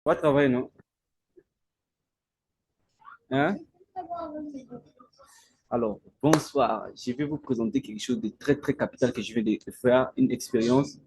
Pas travailler, non? Hein? Alors, bonsoir. Je vais vous présenter quelque chose de très, très capital que je vais de faire, une expérience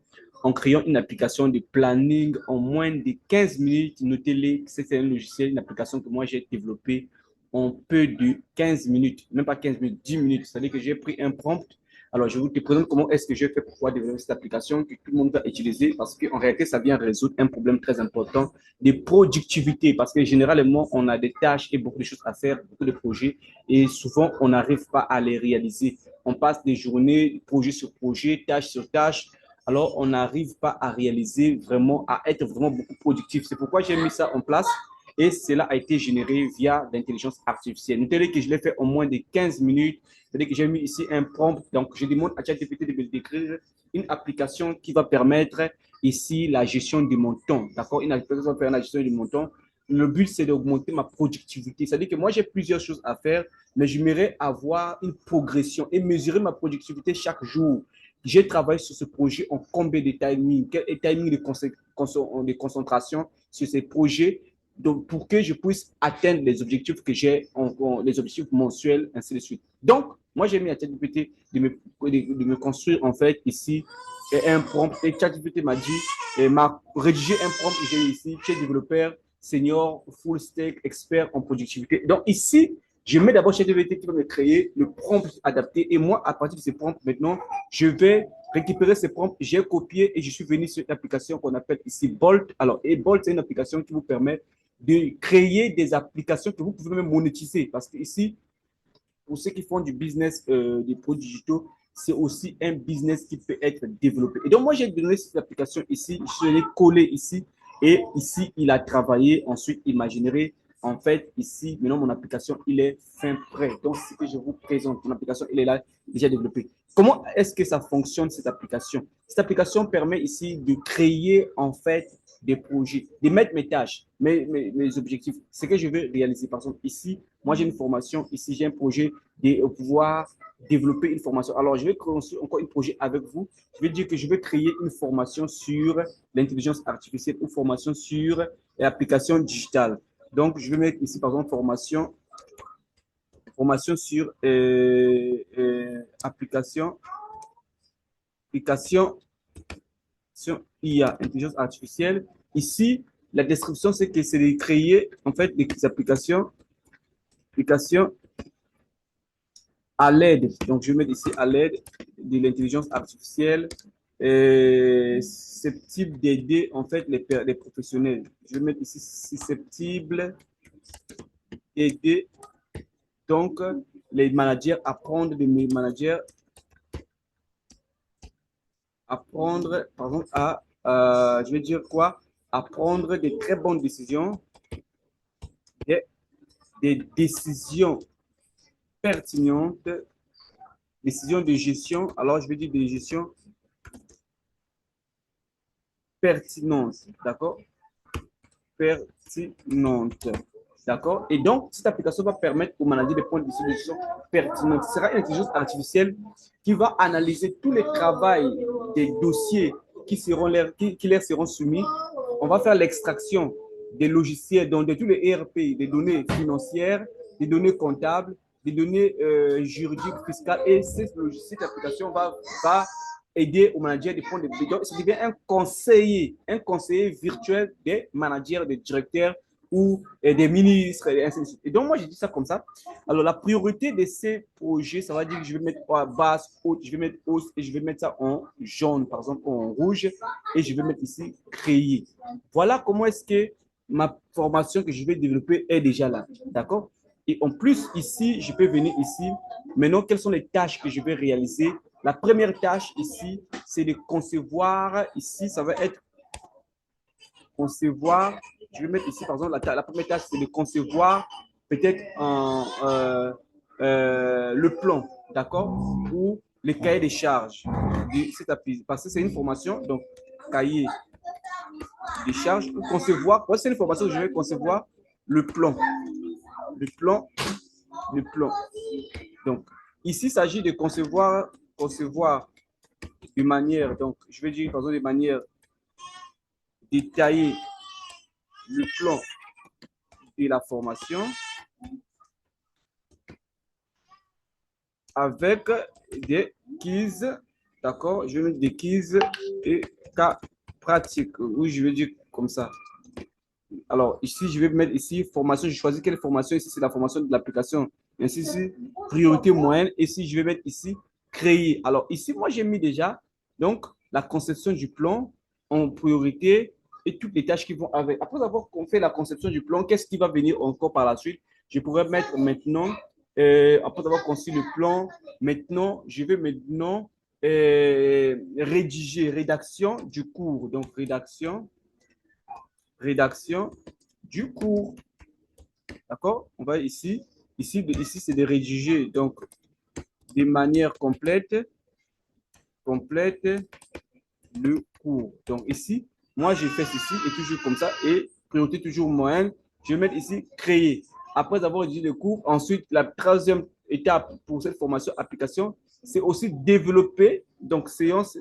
en créant une application de planning en moins de 15 minutes. Notez-les, c'est un logiciel, une application que moi j'ai développée en peu de 15 minutes, même pas 15 minutes, 10 minutes. C'est-à-dire que j'ai pris un prompt. Alors, je vous présente comment est-ce que j'ai fait pour pouvoir développer cette application que tout le monde va utiliser parce qu'en réalité, ça vient résoudre un problème très important de productivité parce que généralement, on a des tâches et beaucoup de choses à faire, beaucoup de projets et souvent, on n'arrive pas à les réaliser. On passe des journées, projet sur projet, tâche sur tâche. Alors, on n'arrive pas à réaliser vraiment, à être vraiment beaucoup productif. C'est pourquoi j'ai mis ça en place et cela a été généré via l'intelligence artificielle. Notez que je l'ai fait en moins de 15 minutes. C'est-à-dire que j'ai mis ici un prompt. Donc, je demande à ChatGPT de me décrire une application qui va permettre ici la gestion de mon temps. D'accord? Une application qui va faire la gestion de mon temps. Le but, c'est d'augmenter ma productivité. C'est-à-dire que moi, j'ai plusieurs choses à faire, mais j'aimerais avoir une progression et mesurer ma productivité chaque jour. J'ai travaillé sur ce projet en combien de timing, quel est timing de concentration sur ces projets donc, pour que je puisse atteindre les objectifs que j'ai, les objectifs mensuels, ainsi de suite. Donc, moi, j'ai mis à ChatGPT de me construire, en fait, ici, un prompt. Et ChatGPT m'a dit, m'a rédigé un prompt que j'ai ici, chez développeur, senior, full stack, expert en productivité. Donc, ici, je mets d'abord ChatGPT qui va me créer le prompt adapté. Et moi, à partir de ces prompts, maintenant, je vais récupérer ces prompts, j'ai copié et je suis venu sur une application qu'on appelle ici Bolt. Alors, et Bolt, c'est une application qui vous permet de créer des applications que vous pouvez même monétiser. Parce que ici, pour ceux qui font du business des produits digitaux, c'est aussi un business qui peut être développé. Et donc, moi, j'ai donné cette application ici, je l'ai collé ici, et ici, il a travaillé. Ensuite, il m'a généré, en fait, ici, maintenant, mon application, il est fin prêt. Donc, ce que je vous présente, mon application, il est là, déjà développé. Comment est-ce que ça fonctionne, cette application? Cette application permet ici de créer, en fait, des projets, de mettre mes tâches, mes objectifs, ce que je veux réaliser. Par exemple, ici, moi, j'ai une formation, ici, j'ai un projet de pouvoir développer une formation. Alors, je vais construire encore un projet avec vous. Je vais dire que je vais créer une formation sur l'intelligence artificielle ou formation sur l'application digitale. Donc, je vais mettre ici, par exemple, formation sur application sur IA, intelligence artificielle. Ici, la description, c'est que c'est de créer, en fait, des applications à l'aide, donc je vais mettre ici à l'aide de l'intelligence artificielle, susceptible d'aider en fait les professionnels. Je vais mettre ici susceptible d'aider donc les managers à prendre des managers à prendre, pardon, je vais dire quoi, à prendre des très bonnes décisions, des, des décisions pertinentes, décisions de gestion. Alors je vais dire des gestions pertinentes, d'accord? Pertinente. D'accord? Et donc, cette application va permettre aux managers de prendre des solutions pertinentes. Ce sera une intelligence artificielle qui va analyser tous les travails des dossiers qui leur seront soumis. On va faire l'extraction des logiciels, donc de tous les ERP, des données financières, des données comptables, des données juridiques, fiscales. Et cette application va aider aux managers de prendre des décisions. Ça devient un conseiller virtuel des managers, des directeurs ou des ministres, et ainsi de suite. Et donc, moi, j'ai dit ça comme ça. Alors, la priorité de ces projets, ça va dire que je vais mettre à base, haute, je vais mettre hausse et je vais mettre ça en jaune, par exemple, en rouge, et je vais mettre ici créer. Voilà comment est-ce que ma formation que je vais développer est déjà là. D'accord? Et en plus, ici, je peux venir ici. Maintenant, quelles sont les tâches que je vais réaliser? La première tâche ici, c'est de concevoir. Ici, ça va être concevoir. Je vais mettre ici, par exemple, la première tâche, c'est de concevoir peut-être le plan, d'accord? Ou les cahiers des charges de cette appli. Parce que c'est une formation, donc cahier des charges, concevoir. C'est une formation que je vais concevoir le plan. Le plan, le plan. Donc, ici, il s'agit de concevoir de manière, donc, je vais dire, par exemple, de manière détaillée le plan de la formation avec des quiz, d'accord? Je vais mettre des quiz et cas pratiques. Oui, je vais dire comme ça. Alors, ici, je vais mettre ici formation. Je choisis quelle formation. Ici, c'est la formation de l'application. Ainsi, ici, priorité moyenne. Ici, je vais mettre ici créer. Alors, ici, moi, j'ai mis déjà donc la conception du plan en priorité et toutes les tâches qui vont avec. Après avoir fait la conception du plan, qu'est-ce qui va venir encore par la suite? Je pourrais mettre maintenant, après avoir conçu le plan, maintenant, je vais maintenant rédiger, rédaction du cours. Donc, rédaction du cours. D'accord? On va ici. Ici c'est de rédiger donc de manière complète le cours. Donc ici, moi j'ai fait ceci et toujours comme ça et priorité toujours moyenne. Je vais mettre ici créer. Après avoir rédigé le cours, ensuite la troisième étape pour cette formation application, c'est aussi développer donc séance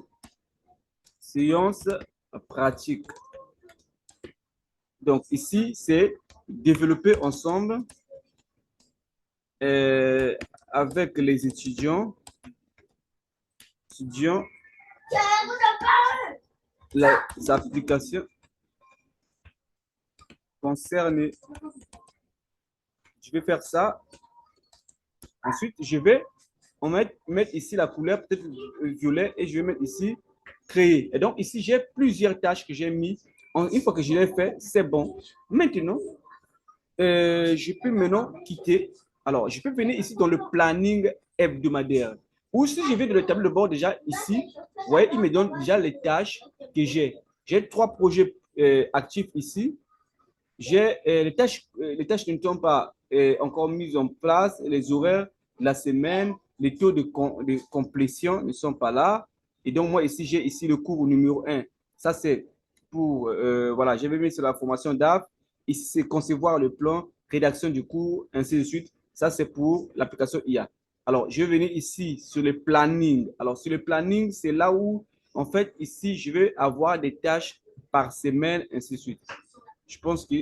pratique. Donc ici, c'est développer ensemble euh, avec les étudiants les applications concernées. Je vais faire ça. Ensuite, je vais mettre ici la couleur peut-être violet et je vais mettre ici créer. Et donc ici, j'ai plusieurs tâches que j'ai mis. Une fois que je l'ai fait, c'est bon. Maintenant, je peux maintenant quitter. Alors, je peux venir ici dans le planning hebdomadaire. Ou si je vais dans le tableau de bord déjà ici, vous voyez, il me donne déjà les tâches que j'ai. J'ai trois projets actifs ici. J'ai les tâches qui ne sont pas encore mises en place, les horaires, la semaine, les taux de complétion ne sont pas là. Et donc, moi, ici, j'ai ici le cours numéro un. Ça, c'est pour, voilà, j'avais mis sur la formation d'AF. Ici, c'est concevoir le plan, rédaction du cours, ainsi de suite. Ça, c'est pour l'application IA. Alors, je vais venir ici sur le planning. Alors, sur le planning, c'est là où, en fait, ici, je vais avoir des tâches par semaine, ainsi de suite. Je pense que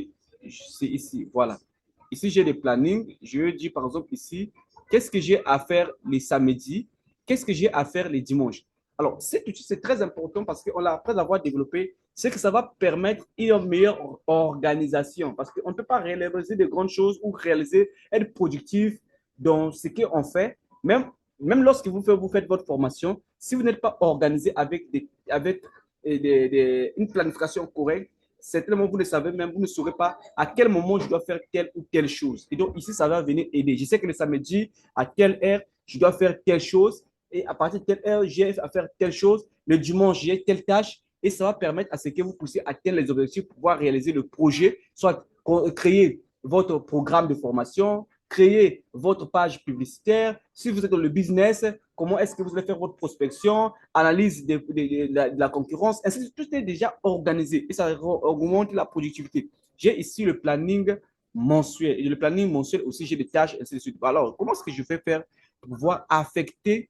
c'est ici. Voilà. Ici, j'ai des plannings. Je dis par exemple ici, qu'est-ce que j'ai à faire les samedis? Qu'est-ce que j'ai à faire les dimanches? Alors, cet outil, c'est très important parce qu'on l'a, après l'avoir développé, c'est que ça va permettre une meilleure organisation parce qu'on ne peut pas réaliser de grandes choses ou réaliser, être productif dans ce qu'on fait. Même lorsque vous faites votre formation, si vous n'êtes pas organisé avec une planification correcte, certainement, vous ne savez même, vous ne saurez pas à quel moment je dois faire telle ou telle chose. Et donc, ici, ça va venir aider. Je sais que le samedi, à telle heure, je dois faire telle chose. Et à partir de telle heure, j'ai à faire telle chose. Le dimanche, j'ai telle tâche. Et ça va permettre à ce que vous puissiez atteindre les objectifs, pouvoir réaliser le projet, soit créer votre programme de formation, créer votre page publicitaire. Si vous êtes dans le business, comment est-ce que vous allez faire votre prospection, analyse de la concurrence, ainsi de suite. Tout est déjà organisé et ça augmente la productivité. J'ai ici le planning mensuel. Et le planning mensuel aussi, j'ai des tâches, ainsi de suite. Alors, comment est-ce que je vais faire pour pouvoir affecter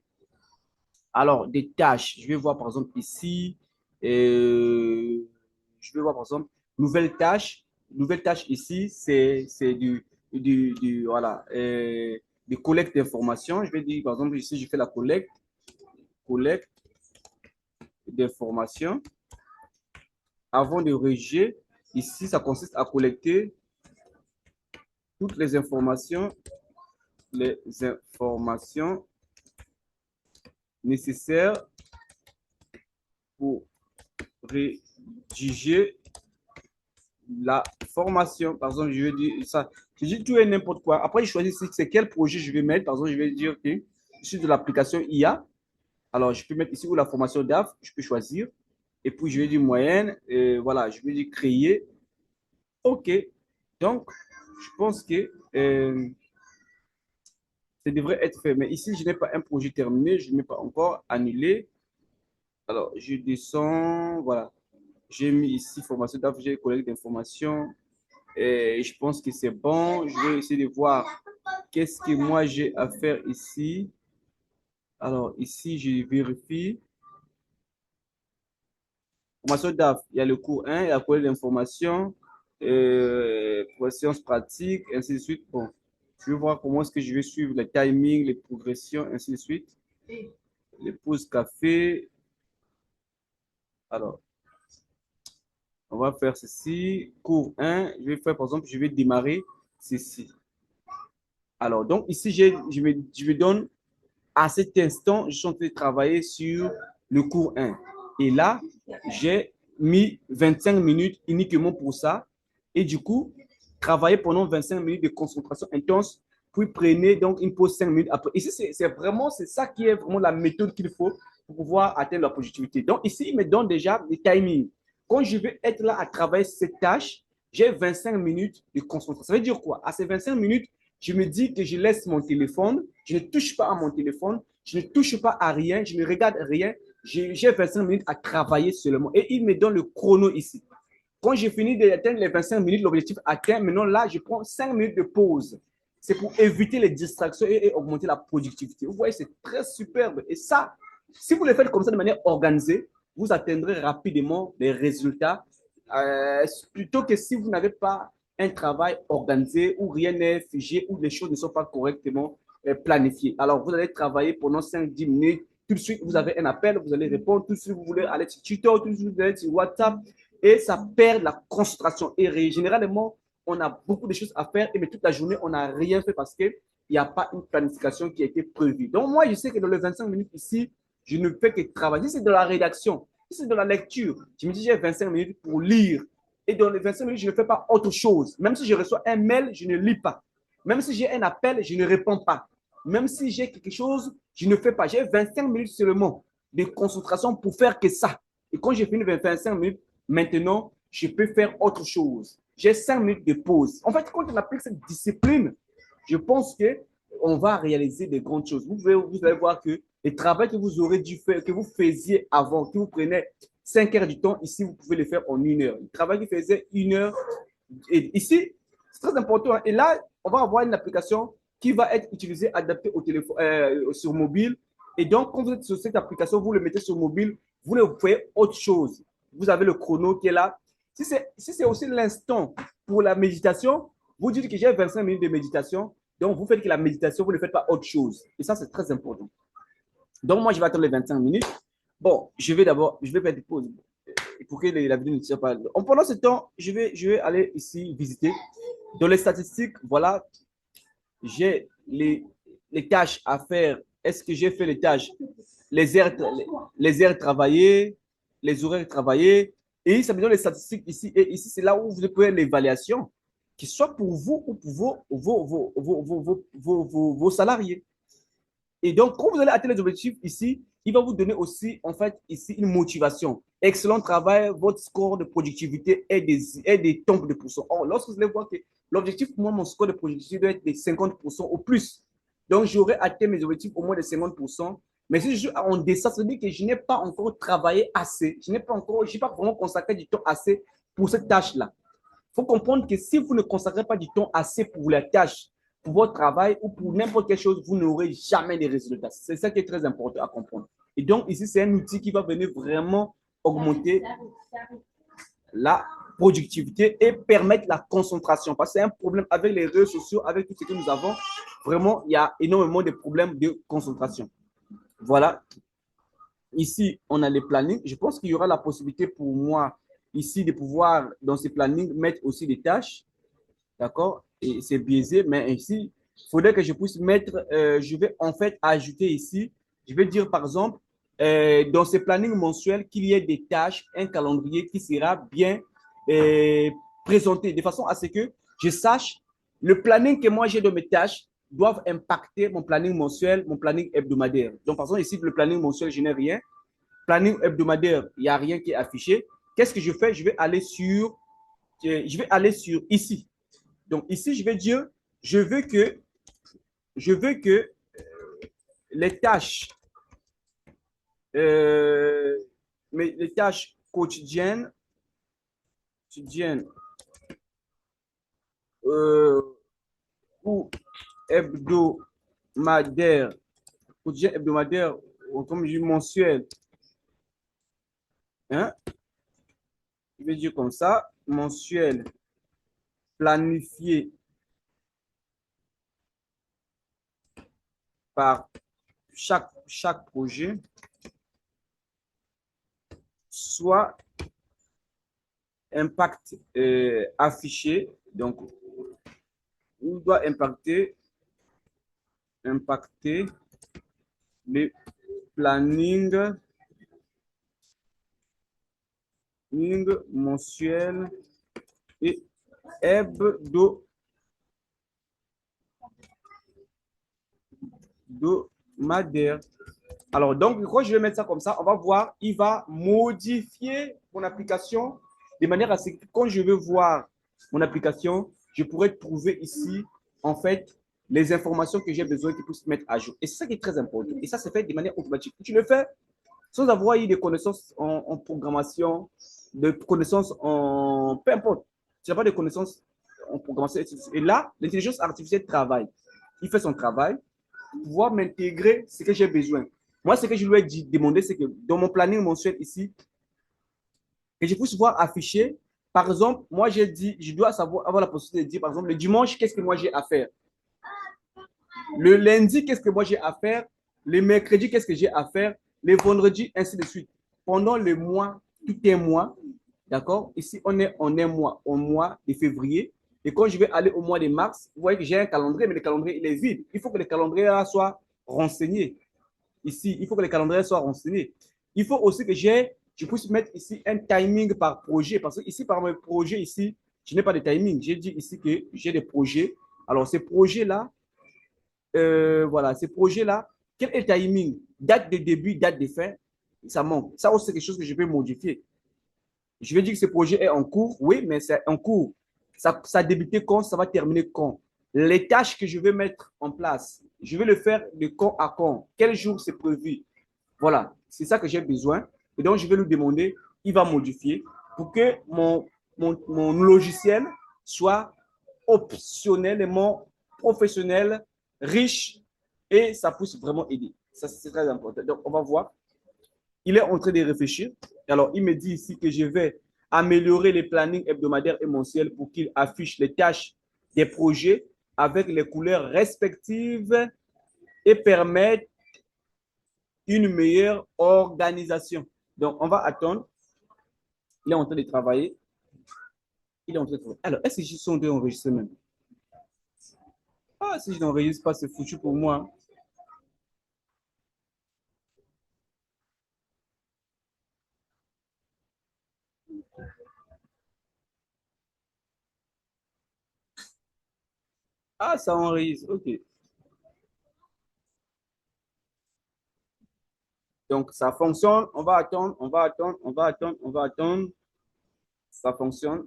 alors des tâches? Je vais voir par exemple ici, je vais voir par exemple nouvelle tâche. Nouvelle tâche ici, c'est voilà, de collecte d'informations. Je vais dire par exemple ici, je fais la collecte d'informations. Avant de rédiger, ici, ça consiste à collecter toutes les informations nécessaires pour rédiger la formation. Par exemple, je vais dire ça. Je dis tout et n'importe quoi. Après, je choisis c'est quel projet je vais mettre. Par exemple, je vais dire que je suis de l'application IA. Alors, je peux mettre ici ou la formation DAF. Je peux choisir. Et puis, je vais dire moyenne. Et voilà, je vais dire créer. OK. Donc, je pense que ça devrait être fait. Mais ici, je n'ai pas un projet terminé. Je n'ai pas encore annulé. Alors, je descends. Voilà. J'ai mis ici formation DAF. J'ai collecte d'informations. Et je pense que c'est bon. Je vais essayer de voir qu'est-ce que moi j'ai à faire ici. Alors, ici, je vérifie. Formation DAF, il y a le cours 1, il y a la collecte d'informations. pour les séances pratiques, ainsi de suite. Bon, je vais voir comment est-ce que je vais suivre les timings, les progressions, ainsi de suite. Les pauses café. Alors, on va faire ceci. Cours 1, je vais faire, par exemple, je vais démarrer ceci. Alors, donc ici, je me donne à cet instant, je suis en train de travailler sur le cours 1. Et là, j'ai mis 25 minutes uniquement pour ça. Et du coup, travailler pendant 25 minutes de concentration intense, puis prenez donc une pause 5 minutes après. Ici, c'est vraiment, c'est ça qui est vraiment la méthode qu'il faut pour pouvoir atteindre la productivité. Donc ici, il me donne déjà des timings. Quand je vais être là à travailler cette tâche, j'ai 25 minutes de concentration. Ça veut dire quoi? À ces 25 minutes, je me dis que je laisse mon téléphone, je ne touche pas à mon téléphone, je ne touche pas à rien, je ne regarde rien. J'ai 25 minutes à travailler seulement. Et il me donne le chrono ici. Quand j'ai fini d'atteindre les 25 minutes, l'objectif atteint, maintenant là, je prends 5 minutes de pause. C'est pour éviter les distractions et augmenter la productivité. Vous voyez, c'est très superbe. Et ça, si vous le faites comme ça de manière organisée, vous atteindrez rapidement les résultats. Plutôt que si vous n'avez pas un travail organisé où rien n'est figé, où les choses ne sont pas correctement planifiées. Alors, vous allez travailler pendant 5-10 minutes. Tout de suite, vous avez un appel, vous allez répondre. Tout de suite, vous voulez aller sur Twitter, tout de suite, vous allez sur WhatsApp. Et ça perd la concentration. Et généralement, on a beaucoup de choses à faire, mais toute la journée, on n'a rien fait parce qu'il n'y a pas une planification qui a été prévue. Donc, moi, je sais que dans les 25 minutes ici, je ne fais que travailler. Si c'est de la rédaction, si c'est de la lecture, je me dis j'ai 25 minutes pour lire. Et dans les 25 minutes, je ne fais pas autre chose. Même si je reçois un mail, je ne lis pas. Même si j'ai un appel, je ne réponds pas. Même si j'ai quelque chose, je ne fais pas. J'ai 25 minutes seulement de concentration pour faire que ça. Et quand j'ai fini 25 minutes, maintenant, je peux faire autre chose. J'ai 5 minutes de pause. En fait, quand on applique cette discipline, je pense qu'on va réaliser des grandes choses. Vous allez voir que le travail que vous aurez dû faire, que vous faisiez avant, que vous prenez 5 heures du temps, ici, vous pouvez le faire en 1 heure. Le travail qui faisait 1 heure, et ici, c'est très important. Et là, on va avoir une application qui va être utilisée, adaptée au téléphone, sur mobile. Et donc, quand vous êtes sur cette application, vous le mettez sur mobile, vous ne faites autre chose. Vous avez le chrono qui est là. Si c'est aussi l'instant pour la méditation, vous dites que j'ai 25 minutes de méditation, donc vous faites que la méditation, vous ne faites pas autre chose. Et ça, c'est très important. Donc, moi, je vais attendre les 25 minutes. Bon, je vais faire des pauses pour que la vidéo ne tire pas. Pendant ce temps, je vais aller ici visiter. Dans les statistiques, voilà, j'ai les tâches à faire. Est-ce que j'ai fait les tâches? Les heures travaillées, les horaires travaillés. Et ça me donne les statistiques ici. Et ici, c'est là où vous pouvez l'évaluation, qui soit pour vous ou pour vos salariés. Et donc, quand vous allez atteindre les objectifs ici, il va vous donner aussi, en fait, ici, une motivation. Excellent travail, votre score de productivité est des tombes de pourcents. Or, lorsque vous allez voir que l'objectif pour moi, mon score de productivité doit être de 50% au plus. Donc, j'aurais atteint mes objectifs au moins de 50%. Mais si je suis en deçà, ça veut dire que je n'ai pas encore travaillé assez. Je n'ai pas vraiment consacré du temps assez pour cette tâche-là. Il faut comprendre que si vous ne consacrez pas du temps assez pour la tâche, pour votre travail ou pour n'importe quelle chose, vous n'aurez jamais de résultats. C'est ça qui est très important à comprendre. Et donc, ici, c'est un outil qui va venir vraiment augmenter la productivité et permettre la concentration. Parce que c'est un problème avec les réseaux sociaux, avec tout ce que nous avons. Vraiment, il y a énormément de problèmes de concentration. Voilà. Ici, on a les plannings. Je pense qu'il y aura la possibilité pour moi ici de pouvoir, dans ces plannings, mettre aussi des tâches. D'accord? Et c'est biaisé, mais ici, il faudrait que je puisse mettre, je vais en fait ajouter ici, je vais dire par exemple, dans ces plannings mensuels, qu'il y ait des tâches, un calendrier qui sera bien présenté de façon à ce que je sache le planning que moi j'ai de mes tâches doivent impacter mon planning mensuel, mon planning hebdomadaire. Donc, par exemple, ici, le planning mensuel, je n'ai rien. Planning hebdomadaire, il n'y a rien qui est affiché. Qu'est-ce que je fais? Je vais aller sur ici. Donc ici, je vais dire, je veux que les tâches, euh, les tâches quotidiennes, euh, ou hebdomadaires, quotidiennes, hebdomadaires, ou comme je dis mensuel, hein, je vais dire comme ça, mensuel planifié par chaque projet, soit impact affiché, donc on doit impacter le planning mensuel et hebdomadaire. Alors, donc, quand je vais mettre ça comme ça, on va voir, il va modifier mon application de manière à ce que quand je veux voir mon application, je pourrais trouver ici, en fait, les informations que j'ai besoin qui puissent se mettre à jour. Et c'est ça qui est très important. Et ça, c'est fait de manière automatique. Tu le fais sans avoir eu des connaissances en programmation, de connaissances en... Peu importe. Tu n'as pas de connaissances en programmation. Et là, l'intelligence artificielle travaille. Il fait son travail pour pouvoir m'intégrer ce que j'ai besoin. Moi, ce que je lui ai demandé, c'est que dans mon planning mensuel ici, que je puisse voir afficher, par exemple, moi, j'ai dit, je dois savoir, avoir la possibilité de dire, par exemple, le dimanche, qu'est-ce que moi j'ai à faire? Le lundi, qu'est-ce que moi j'ai à faire? Le mercredi, qu'est-ce que j'ai à faire? Le vendredi, ainsi de suite. Pendant le mois, tout un mois, d'accord? Ici, on est en un mois, au mois de février. Et quand je vais aller au mois de mars, vous voyez que j'ai un calendrier, mais le calendrier, il est vide. Il faut que le calendrier soit renseigné. Ici, il faut que le calendrier soit renseigné. Il faut aussi que je puisse mettre ici un timing par projet. Parce que ici, par mes projets, ici, je n'ai pas de timing. J'ai dit ici que j'ai des projets. Alors, ces projets-là, voilà, ces projets-là, quel est le timing? Date de début, date de fin, ça manque. Ça aussi, c'est quelque chose que je peux modifier. Je vais dire que ce projet est en cours, oui, mais c'est en cours. Ça a débuté quand, ça va terminer quand. Les tâches que je vais mettre en place, je vais le faire de quand à quand. Quel jour c'est prévu? Voilà, c'est ça que j'ai besoin. Et donc, je vais lui demander, il va modifier pour que mon logiciel soit optionnellement professionnel, riche et ça puisse vraiment aider. Ça, c'est très important. Donc, on va voir. Il est en train de réfléchir. Alors, il me dit ici que je vais améliorer les plannings hebdomadaires et mensuels pour qu'il affiche les tâches des projets avec les couleurs respectives et permettre une meilleure organisation. Donc, on va attendre. Il est en train de travailler. Il est en train de travailler. Alors, est-ce que je suis en train d'enregistrer même? Ah, si je n'enregistre pas, c'est foutu pour moi. Ah, ça enregistre. OK. Donc, ça fonctionne. On va attendre, on va attendre, on va attendre, on va attendre. Ça fonctionne.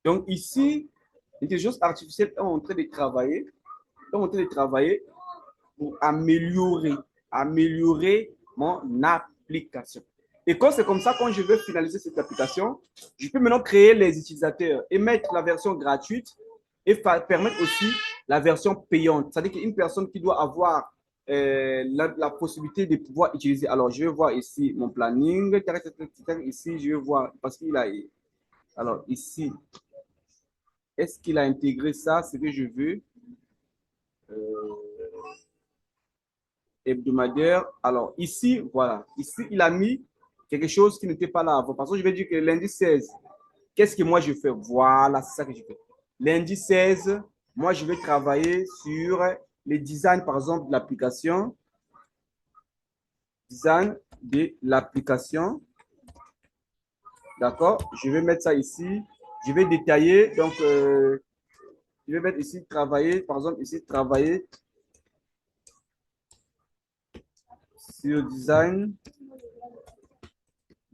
Donc, ici, l'intelligence artificielle est en train de travailler, pour améliorer mon application. Et quand c'est comme ça, quand je veux finaliser cette application, je peux maintenant créer les utilisateurs et mettre la version gratuite et permettre aussi la version payante. C'est-à-dire qu'une personne qui doit avoir la possibilité de pouvoir utiliser. Alors, je vais voir ici mon planning. Ici, je vais voir, parce qu'il a... Alors, ici, est-ce qu'il a intégré ça, ce que je veux? Hebdomadaire. Alors, ici, voilà. Ici, il a mis quelque chose qui n'était pas là avant. Parce que je vais dire que lundi 16, qu'est-ce que moi je fais? Voilà, c'est ça que je fais. Lundi 16, moi, je vais travailler sur le design, par exemple, de l'application. Design de l'application. D'accord? Je vais mettre ça ici. Je vais détailler. Donc, je vais mettre ici travailler, par exemple, ici travailler sur design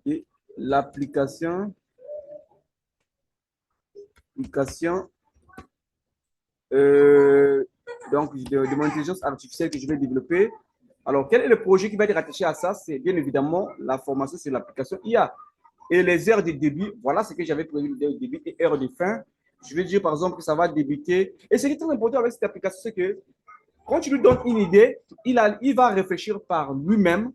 de l'application. Application. Donc, de mon intelligence artificielle que je vais développer. Alors, quel est le projet qui va être rattaché à ça? C'est bien évidemment la formation sur l'application IA. Et les heures de début, voilà ce que j'avais prévu de début et heures de fin. Je vais dire par exemple que ça va débuter. Et ce qui est très important avec cette application, c'est que quand tu lui donnes une idée, il va réfléchir par lui-même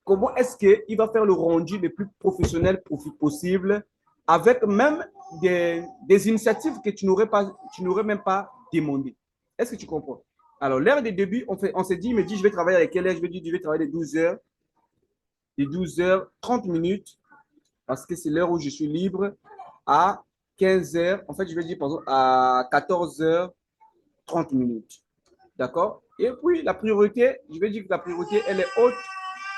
comment est-ce qu'il va faire le rendu le plus professionnel possible avec même des initiatives que tu n'aurais même pas demandé. Est-ce que tu comprends? Alors, l'heure de début, on s'est dit, il me dit, je vais travailler avec quelle heure? Je vais travailler de 12 heures 30 minutes, parce que c'est l'heure où je suis libre, à 15 heures. En fait, je vais dire, par exemple, à 14 heures 30 minutes. D'accord? Et puis, la priorité, je vais dire que la priorité, elle est haute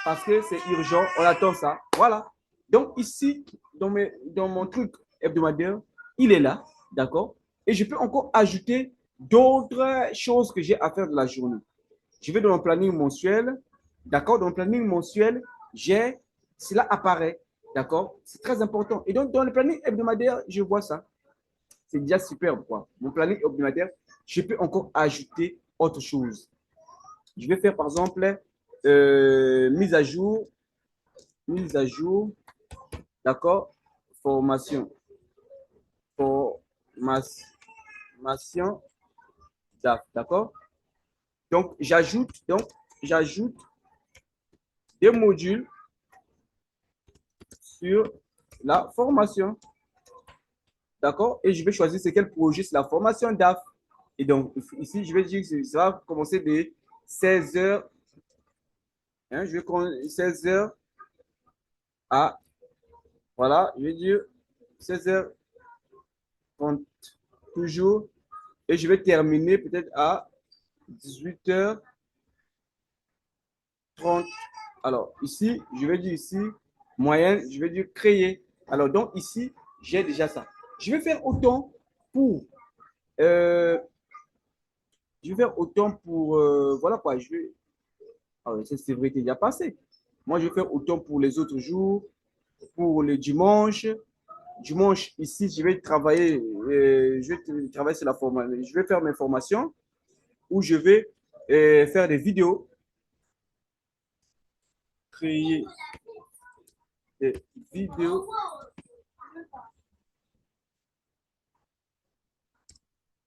parce que c'est urgent, on attend ça. Voilà. Donc, ici, dans mon truc hebdomadaire, il est là. D'accord? Et je peux encore ajouter d'autres choses que j'ai à faire de la journée. Je vais dans mon planning mensuel. D'accord? Dans le planning mensuel, cela apparaît. D'accord? C'est très important. Et donc, dans le planning hebdomadaire, je vois ça. C'est déjà super. Quoi. Mon planning hebdomadaire, je peux encore ajouter autre chose. Je vais faire, par exemple, mise à jour, d'accord, formation, formation DAF, d'accord. J'ajoute des modules sur la formation, d'accord, et je vais choisir c'est quel projet, c'est la formation DAF. Et donc, ici, je vais dire que ça va commencer de 16 heures, hein, je vais 16 heures à, voilà, je vais dire 16 heures 30 toujours, et je vais terminer peut-être à 18h30. Alors, ici, je vais dire ici, moyenne, je vais dire créer. Alors, donc ici, j'ai déjà ça. Je vais faire autant pour, euh, voilà quoi, c'est vrai qu'il y a passé. Moi, je vais faire autant pour les autres jours, pour le dimanche. Dimanche, ici, je vais travailler sur la formation. Je vais faire mes formations où je vais faire des vidéos, créer des vidéos,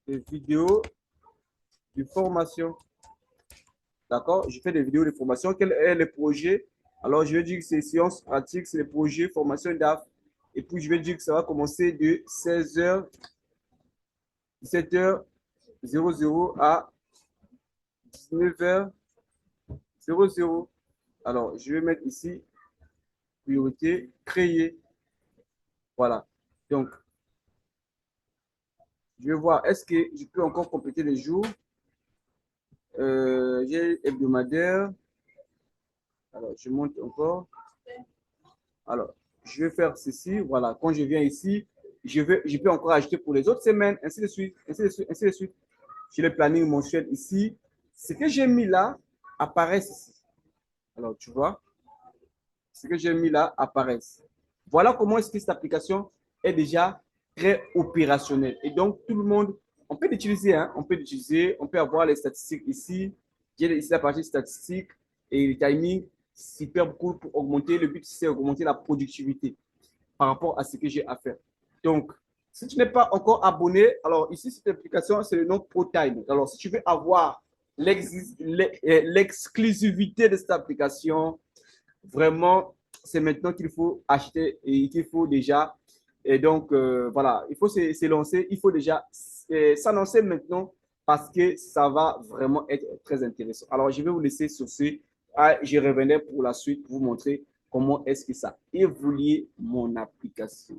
des vidéos de formation. D'accord? Je fais des vidéos de formation. Quel est le projet? Alors, je vais dire que c'est sciences pratiques, c'est le projet formation DAF. Et puis, je vais dire que ça va commencer de 16h, 17h00 à 19h00. Alors, je vais mettre ici, priorité, créer. Voilà. Donc, je vais voir, est-ce que je peux encore compléter les jours? J'ai hebdomadaire. Alors, je monte encore. Alors, je vais faire ceci. Voilà, quand je viens ici, je peux encore ajouter pour les autres semaines, ainsi de suite, ainsi de suite, ainsi de suite. J'ai le planning mensuel ici. Ce que j'ai mis là apparaît ici. Alors, tu vois, ce que j'ai mis là apparaît. Voilà comment est-ce que cette application est déjà très opérationnelle. Et donc, tout le monde, on peut l'utiliser, hein, on peut avoir les statistiques ici. J'ai ici la partie statistique et le timing, super cool pour augmenter. Le but, c'est augmenter la productivité par rapport à ce que j'ai à faire. Donc, si tu n'es pas encore abonné, alors ici, cette application, c'est le nom ProTime. Alors, si tu veux avoir l'exclusivité de cette application, vraiment, c'est maintenant qu'il faut acheter et qu'il faut déjà. Et donc, voilà, il faut se lancer, il faut déjà s'annoncer maintenant parce que ça va vraiment être très intéressant. Alors, je vais vous laisser sur ce. Je reviendrai pour la suite pour vous montrer comment est-ce que ça évolue mon application.